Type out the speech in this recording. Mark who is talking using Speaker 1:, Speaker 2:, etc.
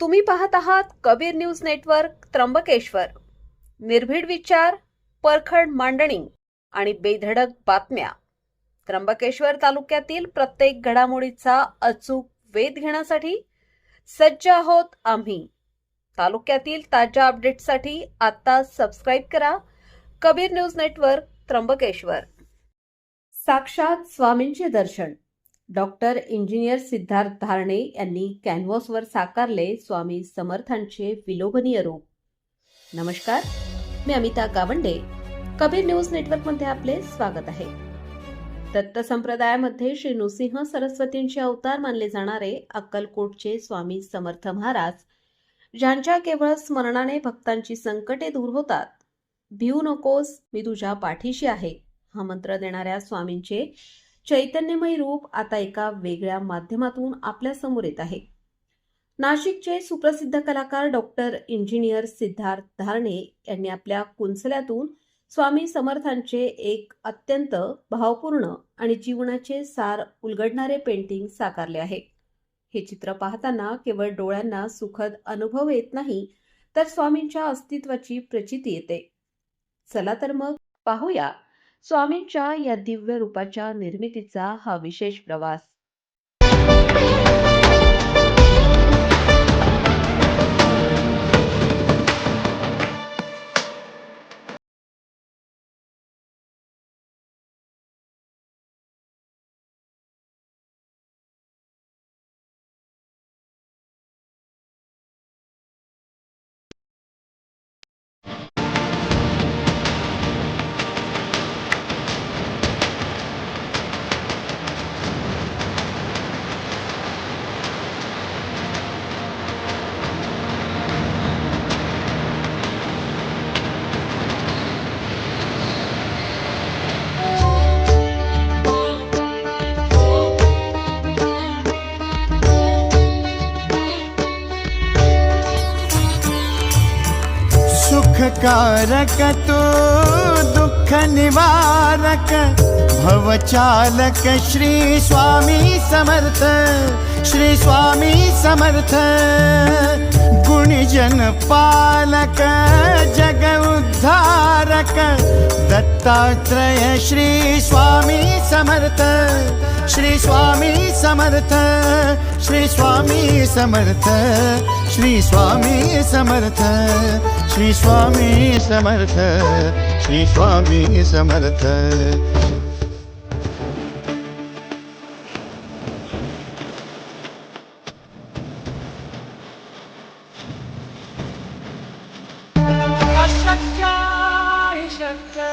Speaker 1: तुम्ही पाहत आहात कबीर न्यूज नेटवर्क त्र्यंबकेश्वर. निर्भीड विचार, परखड मांडणी आणि बेधडक बातम्या. त्र्यंबकेश्वर तालुक्यातील प्रत्येक घडामोडीचा अचूक वेध घेण्यासाठी सज्ज आहोत आम्ही. तालुक्यातील ताज्या अपडेट्ससाठी आता सबस्क्राईब करा कबीर न्यूज नेटवर्क त्र्यंबकेश्वर. साक्षात स्वामींचे दर्शन. डॉक्टर इंजिनियर सिद्धार्थ धारणे यांनी कॅनव्हासवर साकारले स्वामी समर्थांचे विलोभनीय रूप. नमस्कार, मी अमिता गावंडे. कबीर न्यूज नेटवर्कमध्ये आपले स्वागत आहे. दत्त संप्रदायामध्ये श्री नृसिंह सरस्वतींचे अवतार मानले जाणारे अक्कलकोटचे स्वामी समर्थ महाराज, ज्यांच्या केवळ स्मरणाने भक्तांची संकटे दूर होतात. भिवू नकोस, मी तुझ्या पाठीशी आहे हा मंत्र देणाऱ्या स्वामींचे चैतन्यमय रूप आता एका वेगळ्या माध्यमातून आपल्या समोर येत आहे. नाशिकचे सुप्रसिद्ध कलाकार डॉक्टर इंजिनियर सिद्धार्थ धारणे यांनी आपल्या कुंचल्यातून स्वामी समर्थांचे एक अत्यंत भावपूर्ण आणि जीवनाचे सार उलगडणारे पेंटिंग साकारले आहे. हे चित्र पाहताना केवळ डोळ्यांना सुखद अनुभव येत नाही, तर स्वामींच्या अस्तित्वाची प्रचिती येते. चला तर मग पाहूया स्वामींच्या या दिव्य रूपाच्या निर्मितीचा हा विशेष प्रवास.
Speaker 2: सुखकारक तो दुःख निवारक भवचालक श्री स्वामी समर्थ, श्री स्वामी समर्थ. गुणीजन पालक जग उद्धारक दत्तात्रय श्री स्वामी समर्थ, श्री स्वामी समर्थ, श्री स्वामी समर्थ, श्री स्वामी समर्थ, श्री स्वामी समर्थ, श्री स्वामी समर्थ.
Speaker 3: अशक्य शक्य